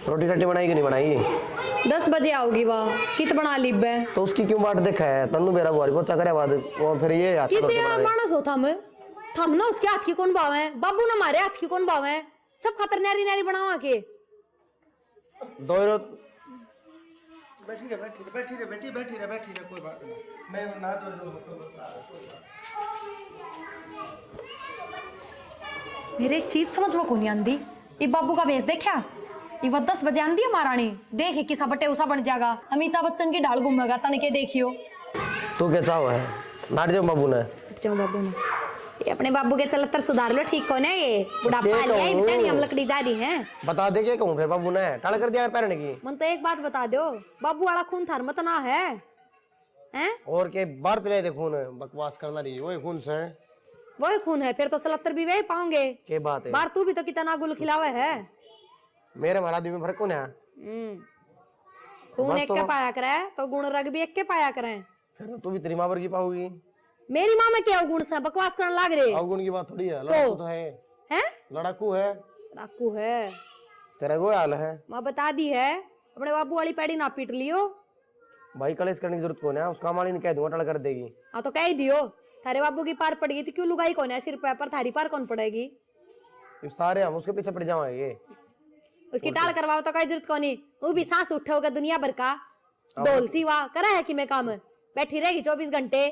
रोटी रट्टी बनाई कि नहीं बनाई? 10 बजे आओगी वह, कित बना लीब है तो उसकी क्यों बाट देखा है? तन्नू मेरा बुआरी पोचा करे बाद वो फिर ये हाथ किसी रोटी यार बनावे। मानस हो थम ना उसके हाथ की कौन बावे, बाबू ना हमारे हाथ की कौन बावे, सब खतर नारी नारी बनावा के दो बैठी रहे बेटी कोई बात नहीं। मैं ना मेरे एक चीज समझ में कौन आंदी। ये बाबू का भेस देखा, ये 10 बजे आंदी है महारानी, देख किसा बटे उसा बन जाएगा, अमिताभ बच्चन की ढाल घूमेगा तनके देखियो। तू क्या चाहो है नाट जाओ बाबू ने? बाबू ने ये अपने बाबू के चलतर सुधार लो, ठीक हो ना? ये बुढ़ापा लिया है बेचारी, हम लकड़ी जा रही है। बता दे क्या कहूँ फिर बाबू ने टाल कर दिया पैरने की। मन तो एक बात बता दो, बाबू वाला खून थार मत ना है हैं? और के बाहर पिलाए थे खून, बकवास करना रही वही खून से वही खून है, फिर तो 77 भी वही पाओगे। के बात है बार तू भी तो कितना गुल खिलावे है। मेरे महाराज आदमी में फर्क कौन है? खून एक के पाया करे तो गुण रग भी एक के पाया करे। फिर तो तू भी तेरी माँ वर्गी पाओगी। मेरी माँ में क्या गुण से बकवास करने लाग रहे? अवगुण की बात थोड़ी है, लड़ाकू तो है। हैं? लड़ाकू है, लड़ाकू है, तेरा वो हाल है। माँ बता दी है, अपने बाबू वाली पैड़ी ना पीट लियो भाई। कलेश करने की जरूरत कौन है? उसका माली ने कह दूंगा टल कर देगी। हाँ तो कह ही दियो, थारे बाबू की पार पड़ेगी तो क्यों लुगाई कौन है सिर पे, पर थारी पार कौन पड़ेगी? सारे हम उसके पीछे पड़ जाएंगे। उसकी टाल करवाओ तो कोई जरूरत कौन, वो भी सांस उठे होगा दुनिया भर का डोल सीवा करा है कि मैं काम बैठी रहेगी 24 घंटे।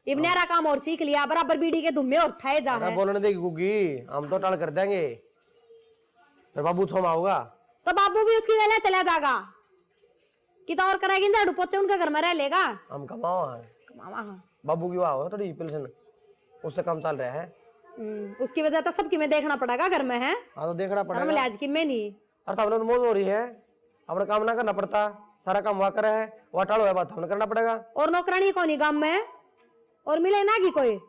इब्नेरा काम और सीख लिया, बराबर बीड़ी के धुम्मे और ठाए जा है। बोलने देगी गुगी, हम तो टाल कर देंगे, फिर बाबू छोमा होगा तो बाबू भी उसकी वेला चला जाएगा कि तो और करेगी, झाड़ू पोछे उनके घर में रह लेगा। हम कमाओ है, कमावा हाँ। बाबू की वाह थोड़ी पेंशन उससे कम चल रहा है। उसकी वजह तो सबकी में देखना पड़ेगा घर में है। हाँ तो देखना पड़ेगा, लिहाज की में नहीं। और तब तो मौज हो रही है, अपना काम ना करना पड़ता, सारा काम वहाँ करे है, वहाँ टालो है, बात हमने करना पड़ेगा। और नौकरानी कौन ही काम में और मिले ना कि कोई?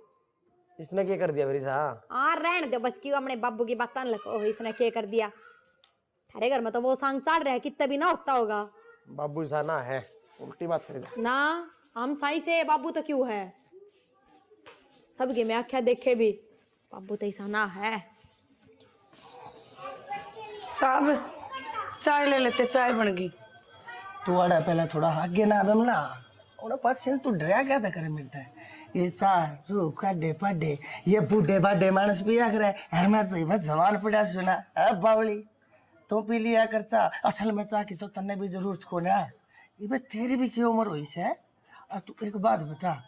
इसने क्या कर दिया मेरी सा? हाँ रहने दो बस, क्यों अपने बाबू की बात लगो, इसने क्या कर दिया? थारे घर में तो वो सांग चल रहा है, कितना भी ना होता होगा। बाबू ऐसा ना है, उल्टी बात कर ना, हम साई से बाबू तो क्यों है, सबके में आख्या देखे भी बाबू तो ऐसा ना है। साहब चाय ले लेते, चाय बन गई। तू आड़ा पहले थोड़ा आगे ना बमला और पाछे तू डरा क्या था करे मिलता है ये चाय रू काडे पाडे ये बूढ़े बाडे मानस पिया करे है। मैं तो बस जवान पड़ा सुना अब बावली तो पी लिया कर चा, असल में चा की तो तन्ने भी जरूरत को ना, ये बस तेरी भी क्या उम्र हुई से। और तू एक बात बता,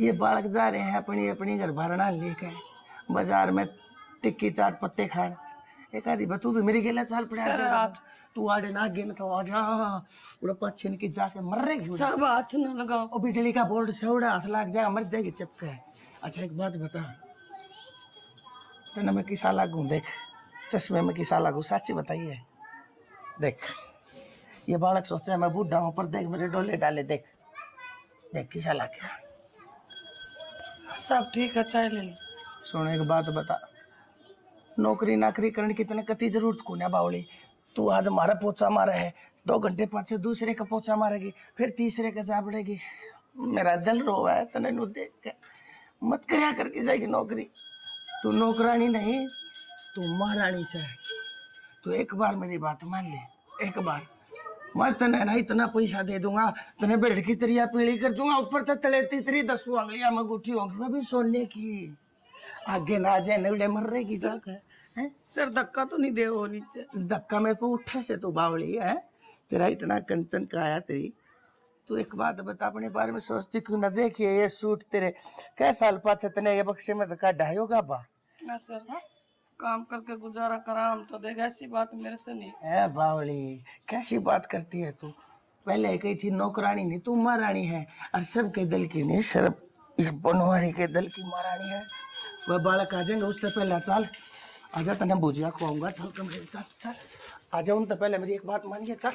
ये बालक जा रहे हैं अपनी अपनी घर भरना लेकर बाजार में टिक्की चाट पत्ते खान, एक आधी बतू भी मेरी गेला चाल पड़ा तू आड़े ना गिन तो आ जा उड़ा पाछे की जाके मर रहेगी। सब हाथ न लगाओ, और बिजली का बोर्ड से उड़ा हाथ लाग जाएगा, मर जाएगी चपके। अच्छा एक बात बता, तेना मैं किसा लागू, देख चश्मे में किसा लागू, साची बताइए। देख ये बालक सोचा मैं बूढ़ा हूँ, पर देख मेरे डोले डाले, देख देख किसा लाग गया। सब ठीक है, चाय ले लो। सुन एक बात बता, नौकरी नाकरी करने की तने कति जरूरत को ना बावली। तू आज हमारा पोचा मारा है, 2 घंटे पाछे दूसरे का पोचा मारेगी, फिर तीसरे का जा पड़ेगी। मेरा दिल रोवा है तने नु देख के, मत करया करके जाएगी नौकरी। तू नौकरानी नहीं, तू महारानी से है। तू एक बार मेरी बात मान ले, एक बार मैं तने ना इतना पैसा दे दूंगा, तने बेड़ की तरिया पीली कर दूंगा, ऊपर तक तले तेरी 10 उंगलियां मगुठी होंगी, वो भी सोने की। आगे ना जाए नवड़े मर रहेगी जाकर। सर धक्का तो नहीं दे वो नीचे? धक्का मेरे को उठे से तू बावली है, तेरा इतना कंचन का आया तेरी। तू एक बात बता, अपने बारे में सोचती क्यों ना? देखिए ये सूट तेरे कै साल पाछे तने ये बक्से में धक्का ढायोगा बा ना सर है? काम करके गुजारा करा हम तो, देख ऐसी बात मेरे से नहीं है। बावली कैसी बात करती है तू? पहले कही थी नौकरानी नहीं, तू महारानी है, और सबके दिल की नहीं, सिर्फ इस बनवारी के दिल की महारानी है। वह बालक आ जाएंगे उससे पहले चल आजा, तने भुजिया खुआऊंगा, चल कमरे चल चल आ जाऊं तो पहले मेरी एक बात मानिए, चल।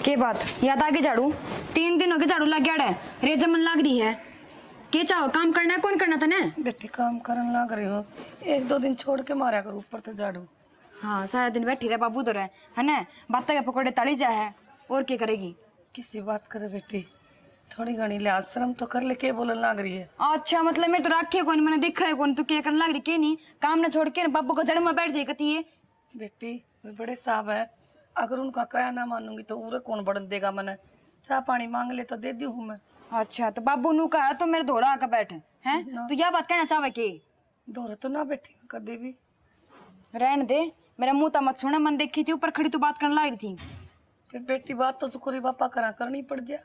के बात याद आ गई? झाड़ू 3 दिन हो गए झाड़ू लग गया है, रेत जमन लग रही है। के चाहो काम करना है, कौन करना था ने? बेटी काम करन लग रही हो, 1-2 दिन छोड़ के मारा करो ऊपर तो झाड़ू। हाँ सारा दिन बैठी रहे बाबू तो रहे है ना, बात के पकौड़े तड़ी जा है, और क्या करेगी? किसी बात करे बेटी, थोड़ी घनी लिहाज शर्म तो कर ले, के बोलने लग रही है। अच्छा मतलब मेरे तो रखे कौन, मैंने देखा है कौन, तो क्या करने लग रही के नहीं, काम ना छोड़ के बाबू को जड़ में बैठ जाए कती है। बेटी वे बड़े साहब है, अगर उनका कया ना मानूंगी तो उरे कौन बढ़न देगा। मैंने चाह पानी मांग ले तो दे दी हूँ मैं। अच्छा तो बाबू नू कहा तो मेरे धोरा आकर बैठे हैं, तो यह बात कहना चाहे के दौरे तो ना बैठी कदे भी। रहने दे, मेरा मुंह तो मत सुना, मन देखी थी ऊपर खड़ी तो बात करने लग रही थी। फिर बेटी बात तो चुकोरी बापा करा करनी पड़ जा।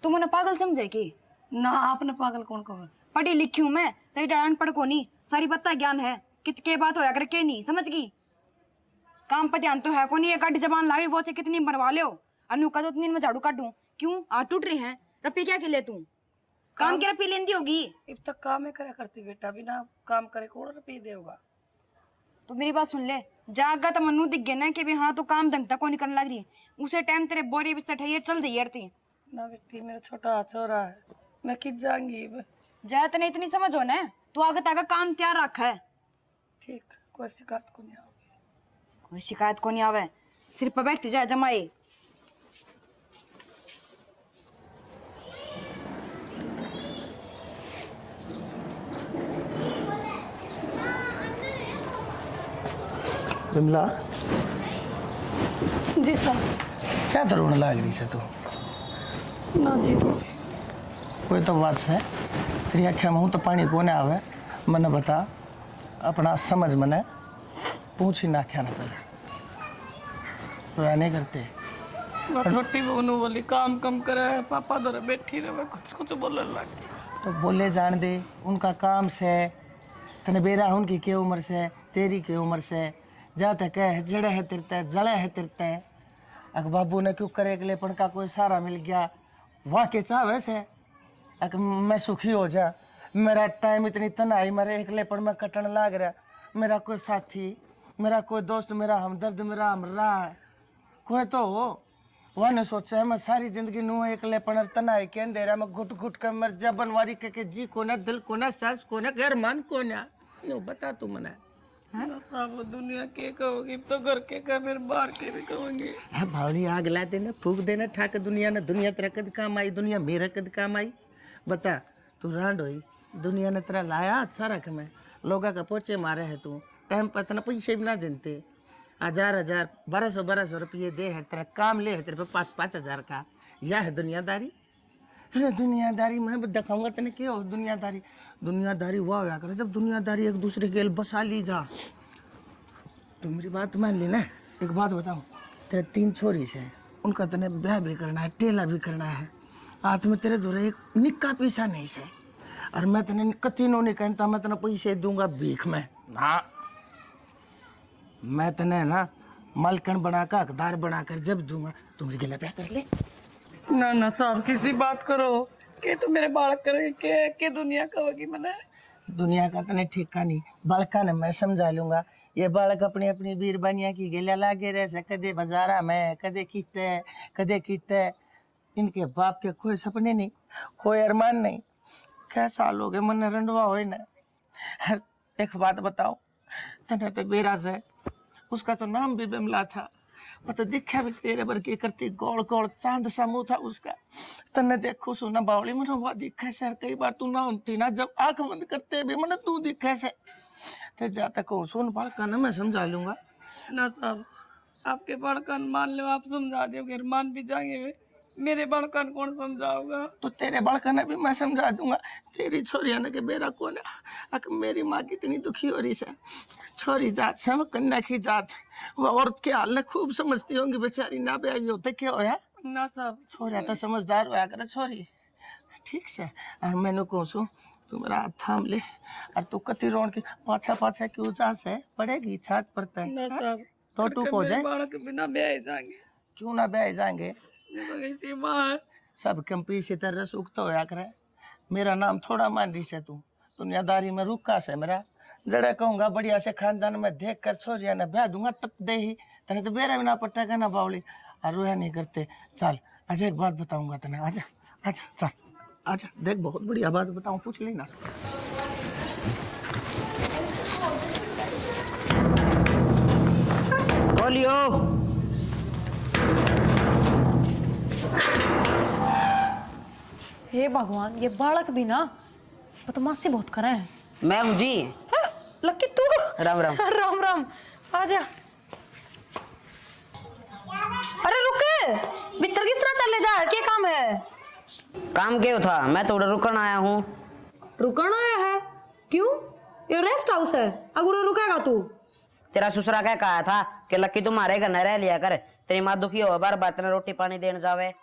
तुम उन्हें पागल समझे की? ना आपने पागल कौन कहा? पढ़ी लिखी हूँ मैं, तेरी अनपढ़ को नहीं, सारी बत्ता ज्ञान है, कित के बात होया कर के नहीं समझ गई। काम पर ध्यान तो है को नहीं, ये गाड़ी जबान ला रही वो से कितनी बनवा लो, अनु का 2 दिन में झाड़ू काटूं, क्यों आ टूट रहे हैं रपी क्या के ले तू, काम की रपी लेंदी होगी। अब तक काम ही करा करती बेटा, बिना काम करे कौन रुपये देगा। तो मेरी बात सुन ले, जागा तो मनु दिख गया ना कि भी हाँ तो काम ढंग तक को नहीं करने लग रही, उसे टाइम तेरे बोरे बिस्तर ठहिए चल जाइए यार। ना बेटी मेरा छोटा छोरा है, मैं किस जाऊंगी। जाए तो नहीं इतनी समझ हो ना, तू आगे तक काम तैयार रखा है। ठीक, कोई शिकायत को नहीं आवे। कोई शिकायत को नहीं आवे, सिर पर बैठती जाए जमाए। विमला जी साहब। क्या तरुण लाग रही से तू? ना जी कोई तो बात से तेरी आख्या में हूँ तो पानी को आवे, मने बता अपना समझ मने पूछ ही ना आख्या ना पहले रोया नहीं करते। वो छोटी बहनों वाली काम कम करे है, पापा दर बैठी रहे कुछ कुछ बोलने लगी। तो बोले जान दे, उनका काम से तने बेरा उनकी के उम्र से तेरी के उम्र से जाते कह जड़े है तिरते जड़े है तिरते। अगर बाबू ने क्यों करे अगलेपन का कोई सहारा मिल गया वाह के चाह वैसे अगर मैं सुखी हो जा, मेरा टाइम इतनी तनाई मेरे अगलेपन में कटन लाग रहा, मेरा कोई साथी मेरा कोई दोस्त मेरा हमदर्द मेरा हमरा कोई तो हो। वह ने सोचा है मैं सारी जिंदगी नू अकेलेपन और तनाई के अंधेरा में घुट घुट कर मर जा बनवारी के जी को ना दिल को ना सास को ना घर मान को ना बता तू मना साहब दुनिया के कहोगी तो घर के का फिर बाहर के भी कहोगे। भावनी आग ला देना फूक देना ठाक दुनिया ने, दुनिया तेरा कद काम आई दुनिया मेरा कद काम आई। बता तू रांड हुई दुनिया ने तेरा लाया अच्छा रख मैं लोगा का पोचे मारे है तू टाइम पर तना पैसे भी ना देते 1000 1200 रुपये दे है तेरा काम ले है तेरे पे 5,000 का। यह है दुनियादारी। अरे दुनियादारी मैं दिखाऊंगा तेने क्या हो दुनियादारी। दुनियादारी हुआ होया करे जब दुनियादारी एक दूसरे के बसा ली जा। तो मेरी बात मान ली ना। एक बात बताऊं, तेरे 3 छोरी से उनका तेने ब्याह भी करना है टेला भी करना है, आज में तेरे धोरे एक निक्का पैसा नहीं से, और मैं तेने कतीनों नहीं कहता मैं तेने पैसे दूंगा भीख में ना। मैं तेने ना मालकन बनाकर हकदार बनाकर जब दूंगा तुम मेरे गिला ब्याह कर ले। ना ना साहब किसी बात करो के तो मेरे बालक करे के दुनिया कहोगी मैंने। दुनिया का तने ठेका नहीं, बालका ने मैं समझा लूंगा। ये बालक अपनी अपनी बीरबानिया की गेला लागे रह से, कदे बाजारा में कदे कीते। इनके बाप के कोई सपने नहीं कोई अरमान नहीं। कैसा लोग है मन रंडवा हो ना। एक बात बताओ तने तो बेरा से उसका तो नाम भी बिमला था, वो तो दिखा भी तेरे वर्गी करती गोल गोल चांद सा मुंह था उसका। तन्ने देखो सुना बावली मन वो दिखे से कई बार तू ना होती ना जब आंख बंद करते भी मन तू दिखे से तो जाता को सुन बालका ना मैं समझा लूंगा। ना साहब आपके बड़कन मान लो, आप समझा दोगे मान भी जाएंगे वे, मेरे बड़कन कौन समझाओगा। तो तेरे बड़का ने भी मैं समझा दूंगा। तेरी छोरिया ने के बेरा कौन है, मेरी माँ कितनी दुखी हो रही है। छोरी जात से कन्या की जात वो औरत के हाल ने खूब समझती होंगी बेचारी ना ब्याही होते क्या होया। ना साहब छोरिया तो समझदार होया करे छोरी ठीक से। और मैंने कहूँ तू मेरा हाथ थाम ले और तू कति रोन की पाछा क्यों जा से पड़ेगी छात पड़ता है। ना साहब तो तू को जाए बालक बिना ब्याह जाएंगे। क्यों ना ब्याह जाएंगे, ऐसी माँ है सब कंपी से तरह सूखता होया करे। मेरा नाम थोड़ा मान रही से तू दुनियादारी में रुका से मेरा जड़ा कहूँगा बढ़िया से खानदान में देख कर छोरिया ने ब्याह दूंगा टप दे ही तेरे तो बेरा भी ना पटेगा ना बावली और रोया नहीं करते। चल आज एक बात बताऊंगा तेने, आजा आजा चल आजा देख बहुत बढ़िया बात बताऊँ पूछ लेना। बोलियो हे भगवान, ये बालक भी ना बदमाशी बहुत करे हैं। मैं हूँ जी। लकी तू? राम राम। राम राम, आजा। अरे रुक, भीतर किस तरह चले जा, क्या काम है? काम क्यों था? मैं तो उधर रुकन आया हूँ। रुकना आया है? क्यों? ये रेस्ट हाउस है, अगर रुकेगा तू? तेरा ससुरा क्या कहा था कि लक्की तुम्हारे घर न रह लिया कर, तेरी माँ दुखी हो बार बार तेने रोटी पानी देने जावे।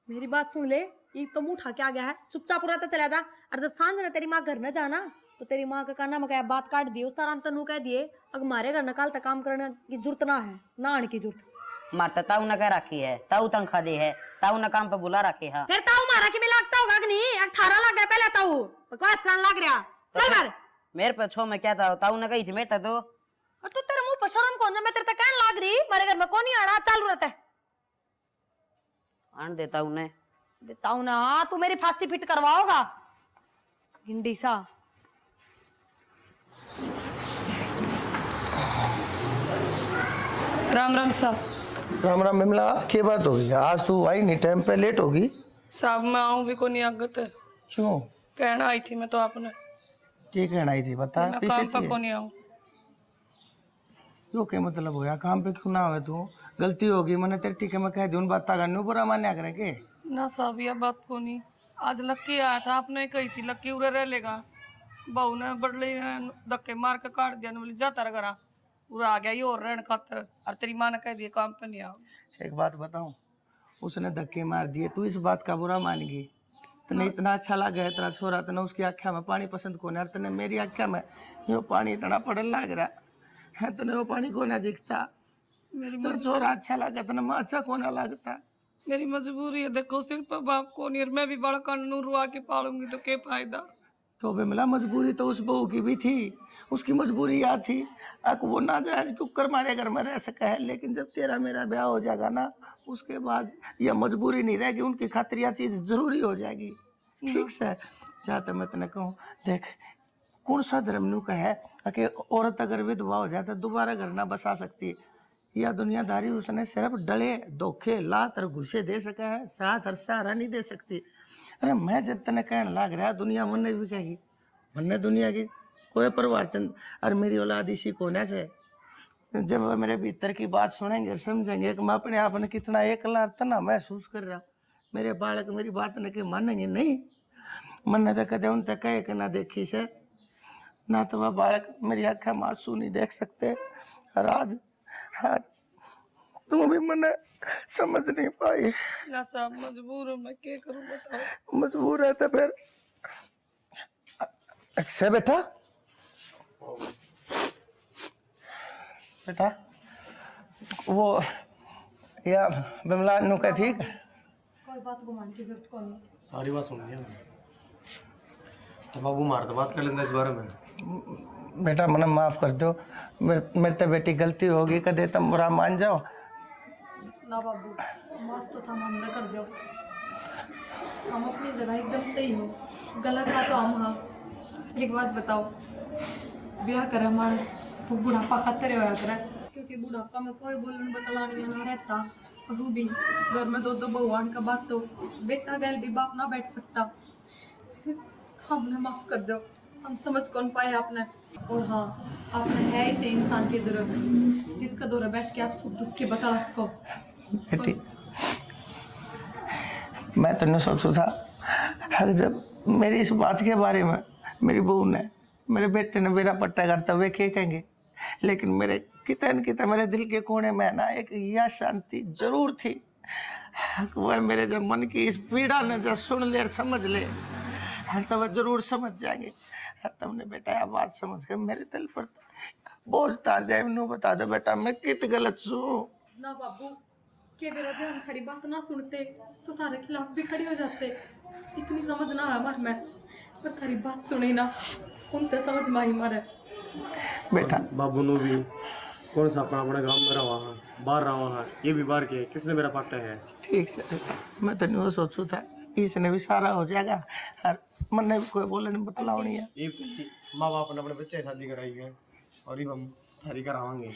मेरी बात सुन ले, ये तो मुंह उठा के आ गया है, चुपचाप रहता चला जा। और जब सांझ ने तेरी माँ घर न जाना तो तेरी माँ का काना में बात काट दी, उस तरह तनु कह दिए अगर हमारे घर नकाल तक काम करने की जरूरत ना है, ना आने की जरूरत। मारता ताऊ न कह रखी है, ताऊ तनख्वाह दी है, ताऊ न काम पे बुला रखी है। फिर ताऊ मारा कि मैं लगता होगा कि नहीं? 18 लग गया पहले ताऊ, बकवास करने लग रहा। चल बाहर। मेरे पे छो मैं क्या था, ताऊ ने कही थी मेरे तो। और तू तेरे मुंह पर शर्म कौन सा? मैं तेरे तक कहने लग रही मेरे घर में कौन नहीं आना, चालू रहता है। आन देता हूँ ने देता हूँ ना, तू मेरी फांसी फिट करवाओगा गिंडी सा। राम राम साहब। राम राम बिमला, क्या बात होगी? आज तू आई नहीं, टाइम पे लेट होगी। साहब मैं आऊँ भी को नहीं आगत है। क्यों? कहना आई थी मैं तो आपने, क्या कहना आई थी बता। मैं काम पर को नहीं आऊँ। यो क्या मतलब होया? काम पे क्यों ना आवे तू? गलती होगी, मैंने तेरे ठीक है मैं कह दी उन बात का न्यू बुरा मान्या करे के ना साहब यह बात को नहीं। आज लक्की आया था, आपने कही थी लक्की उरे रह लेगा, बहू ने बड़ले धक्के मार के काट दिया, बोली जाता रह करा उरा आ गया ये और रहने खातर, और तेरी माँ ने कह दिया काम पे नहीं आओ। एक बात बताऊं, उसने धक्के मार दिए, तू इस बात का बुरा मान गई? तने इतना अच्छा लगा है तेरा छोरा, तने उसकी आख्या में पानी पसंद को नहीं, तने मेरी आख्या में यो पानी इतना पड़न लग रहा है, तने वो पानी को ना दिखता। मेरी छोरा अच्छा लगा, तने माँ अच्छा को ना लगता। मेरी मजबूरी है, देखो सिर पर बाप को नहीं, और मैं भी बड़ा कानून रुआ के पालूंगी तो क्या फायदा। तो बिमला मजबूरी तो उस बहू की भी थी, उसकी मजबूरी याद थी। अक वो ना जायज क्यों कर मारे घर में रह सका है, लेकिन जब तेरा मेरा ब्याह हो जाएगा ना, उसके बाद यह मजबूरी नहीं रहेगी, उनकी खातिर यह चीज़ जरूरी हो जाएगी। ठीक से चाहता मैं तेने कहूँ, देख कौन सा धर्म नू का है कि औरत अगर विधवा हो जाए तो दोबारा घर ना बसा सकती। यह दुनियादारी उसने सिर्फ डले धोखे लात और घुसे दे सका है, साथ और सहारा नहीं दे सकती। अरे मैं जब तने कहने लग रहा, दुनिया मन भी कहेगी, मन दुनिया की कोई परवार चंद। और मेरी औलाद इसी कोने से जब वह मेरे भीतर की बात सुनेंगे समझेंगे कि मैं अपने आप ने कितना एकला तना महसूस कर रहा। मेरे बालक मेरी बात ने कि मानेंगे नहीं, मन तो कदे उन तक कहे कि ना देखी से ना, तो वह बालक मेरी आँखें मासूम नहीं देख सकते। और आज आज तू भी मन समझ नहीं पाई। ना साहब मजबूर हूँ, मैं क्या करूँ बताओ। मजबूर है तो फिर अक्सर बेटा बेटा वो या बिमला नु का ठीक कोई बात घुमाने की जरूरत कौन है। सारी बात सुन लिया तो बाबू मार तो बात कर लेंगे इस बारे में। बेटा मना माफ कर दो, मेरे तो बेटी गलती होगी, कदे तुम बुरा मान जाओ ना बाबू, माफ तो था हम न कर दो, हम अपनी जगह एकदम सही हो, गलत था तो हम। हाँ एक बात बताओ, ब्याह कर मानस वो बुढ़ापा खातर होया करे, क्योंकि बुढ़ापा में कोई बोलन बतलाने ना रहता, और वो भी घर में दो भगवान का बात तो बेटा गैल भी बाप ना बैठ सकता। हमने माफ कर दो, हम समझ कौन पाए आपने। और हाँ, आपने है ऐसे इंसान की जरूरत जिसका दौरा बैठ के आप सुख दुख के बता सको। बेटी मैं तो सोचू था हर जब मेरी इस बात के बारे में मेरी बहू ने मेरे बेटे ने मेरा पट्टा करता हुए क्या कहेंगे, लेकिन मेरे कितने न कितने मेरे दिल के कोने में ना एक यह शांति जरूर थी। वह मेरे जब मन की इस पीड़ा ने जब सुन ले और समझ ले, हर तो वह जरूर समझ जाएंगे। हर तुमने बेटा यह बात समझ के मेरे दिल पर बोझ तार जाए, नू बता दो बेटा मैं कित गलत छू। ना बाबू, के बेरा जे हम खड़ी बात ना सुनते तो थारे खिलाफ भी खड़ी हो जाते। इतनी समझ ना है हमारे में, पर थारी बात सुनी ना उनते समझ में आई मारे। बेटा बाबू नो भी कौन सा अपना अपने गांव में रहा है, बाहर रहा है, ये भी बाहर के किसने मेरा पट्टा है। ठीक से मैं तो नहीं सोचू था इसने भी सारा हो जाएगा, और मन ने भी कोई बोले नहीं बतलाओ नहीं है। ये माँ बाप ने अपने बच्चे शादी कराई है और ये हम थारी करावांगे।